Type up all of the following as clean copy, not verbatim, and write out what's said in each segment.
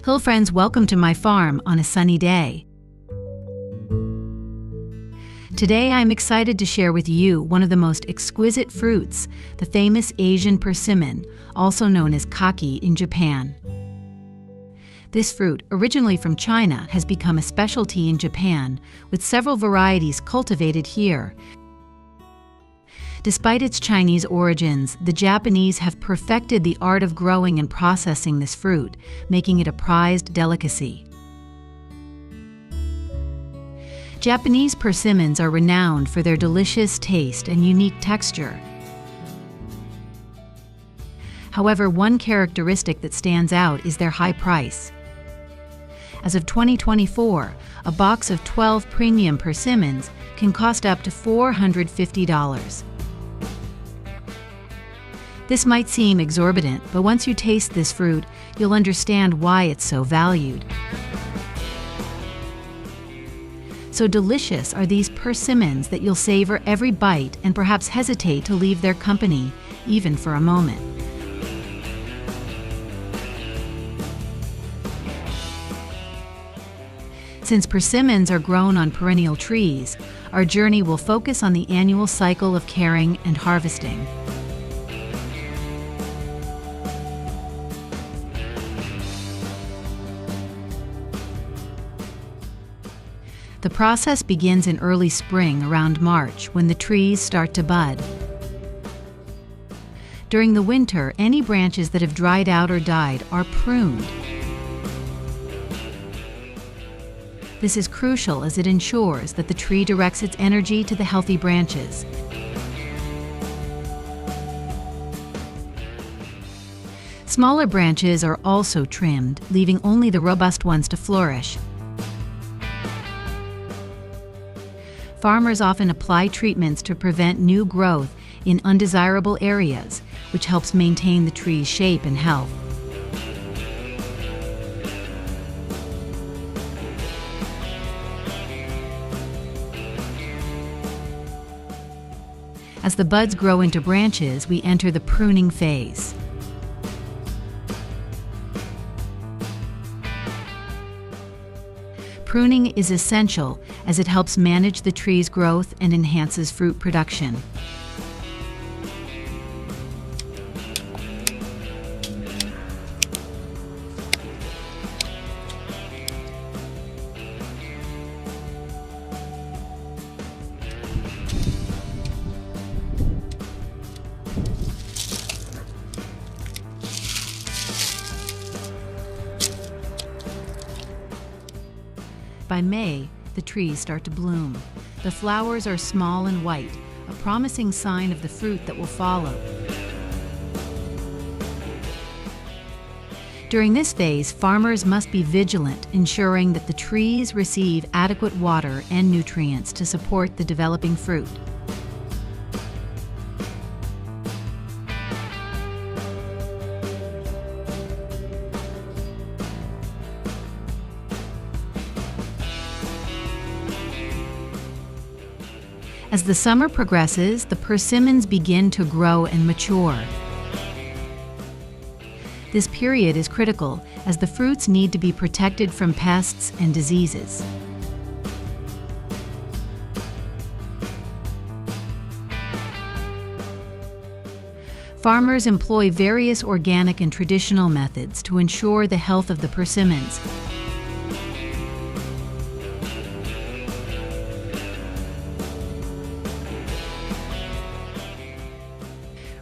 Hello friends, welcome to my farm on a sunny day. Today I'm excited to share with you one of the most exquisite fruits, the famous Asian persimmon, also known as kaki in Japan. This fruit, originally from China, has become a specialty in Japan, with several varieties cultivated here. Despite its Chinese origins, the Japanese have perfected the art of growing and processing this fruit, making it a prized delicacy. Japanese persimmons are renowned for their delicious taste and unique texture. However, one characteristic that stands out is their high price. As of 2024, a box of 12 premium persimmons can cost up to $450. This might seem exorbitant, but once you taste this fruit, you'll understand why it's so valued. So delicious are these persimmons that you'll savor every bite and perhaps hesitate to leave their company, even for a moment. Since persimmons are grown on perennial trees, our journey will focus on the annual cycle of caring and harvesting. The process begins in early spring around March when the trees start to bud. During the winter, any branches that have dried out or died are pruned. This is crucial as it ensures that the tree directs its energy to the healthy branches. Smaller branches are also trimmed, leaving only the robust ones to flourish. Farmers often apply treatments to prevent new growth in undesirable areas, which helps maintain the tree's shape and health. As the buds grow into branches, we enter the pruning phase. Pruning is essential as it helps manage the tree's growth and enhances fruit production. By May, the trees start to bloom. The flowers are small and white, a promising sign of the fruit that will follow. During this phase, farmers must be vigilant, ensuring that the trees receive adequate water and nutrients to support the developing fruit. As the summer progresses, the persimmons begin to grow and mature. This period is critical as the fruits need to be protected from pests and diseases. Farmers employ various organic and traditional methods to ensure the health of the persimmons.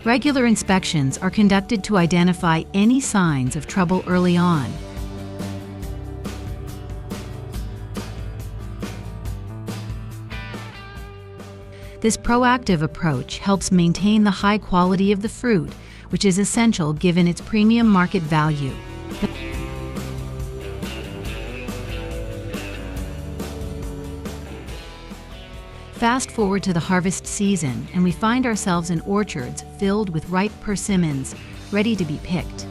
Regular inspections are conducted to identify any signs of trouble early on. This proactive approach helps maintain the high quality of the fruit, which is essential given its premium market value. Fast forward to the harvest season, and we find ourselves in orchards filled with ripe persimmons, ready to be picked.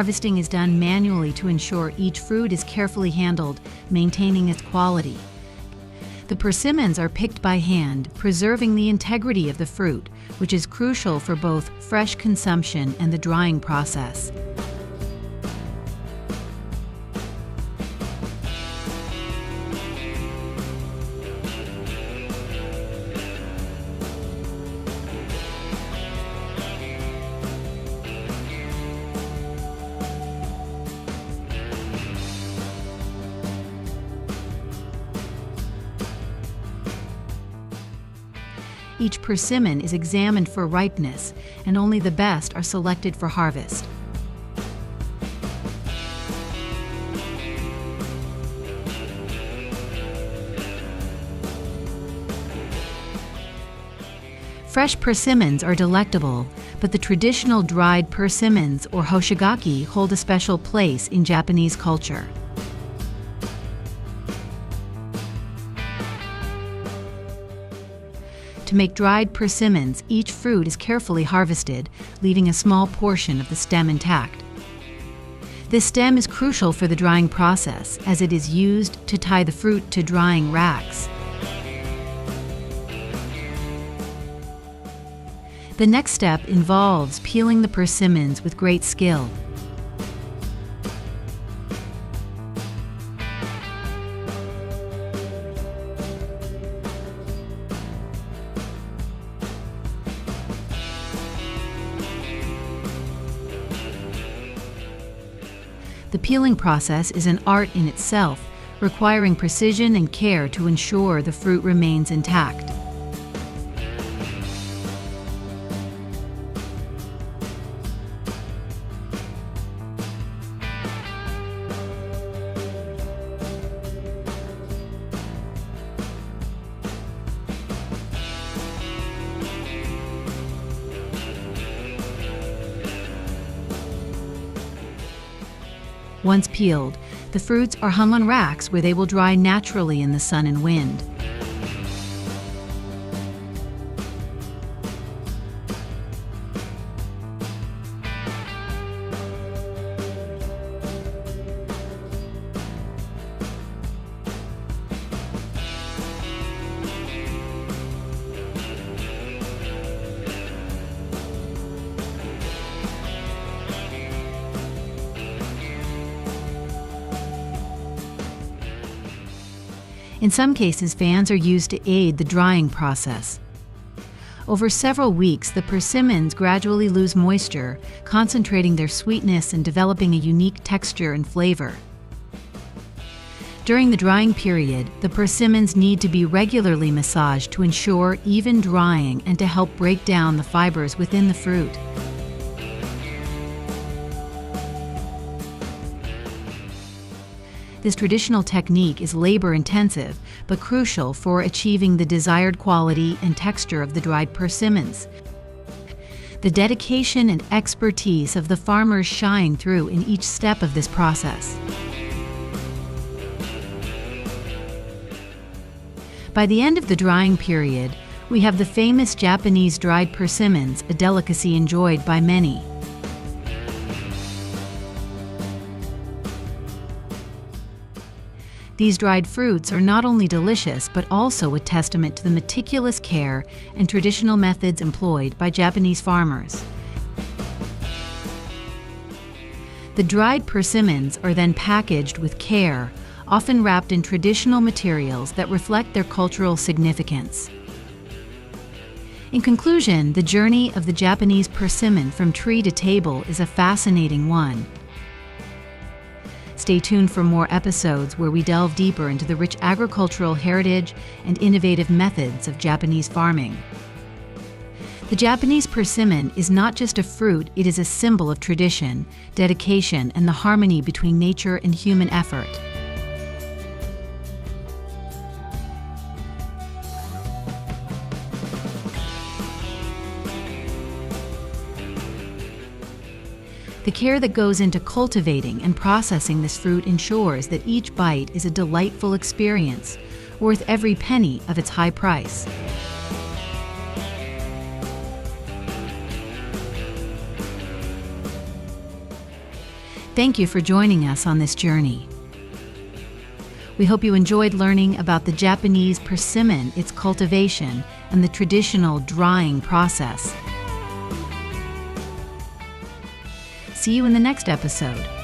Harvesting is done manually to ensure each fruit is carefully handled, maintaining its quality. The persimmons are picked by hand, preserving the integrity of the fruit, which is crucial for both fresh consumption and the drying process. Each persimmon is examined for ripeness, and only the best are selected for harvest. Fresh persimmons are delectable, but the traditional dried persimmons, or hoshigaki, hold a special place in Japanese culture. To make dried persimmons, each fruit is carefully harvested, leaving a small portion of the stem intact. This stem is crucial for the drying process, as it is used to tie the fruit to drying racks. The next step involves peeling the persimmons with great skill. The peeling process is an art in itself, requiring precision and care to ensure the fruit remains intact. Once peeled, the fruits are hung on racks where they will dry naturally in the sun and wind. In some cases, fans are used to aid the drying process. Over several weeks, the persimmons gradually lose moisture, concentrating their sweetness and developing a unique texture and flavor. During the drying period, the persimmons need to be regularly massaged to ensure even drying and to help break down the fibers within the fruit. This traditional technique is labor-intensive, but crucial for achieving the desired quality and texture of the dried persimmons. The dedication and expertise of the farmers shine through in each step of this process. By the end of the drying period, we have the famous Japanese dried persimmons, a delicacy enjoyed by many. These dried fruits are not only delicious, but also a testament to the meticulous care and traditional methods employed by Japanese farmers. The dried persimmons are then packaged with care, often wrapped in traditional materials that reflect their cultural significance. In conclusion, the journey of the Japanese persimmon from tree to table is a fascinating one. Stay tuned for more episodes where we delve deeper into the rich agricultural heritage and innovative methods of Japanese farming. The Japanese persimmon is not just a fruit, it is a symbol of tradition, dedication, and the harmony between nature and human effort. The care that goes into cultivating and processing this fruit ensures that each bite is a delightful experience, worth every penny of its high price. Thank you for joining us on this journey. We hope you enjoyed learning about the Japanese persimmon, its cultivation, and the traditional drying process. See you in the next episode.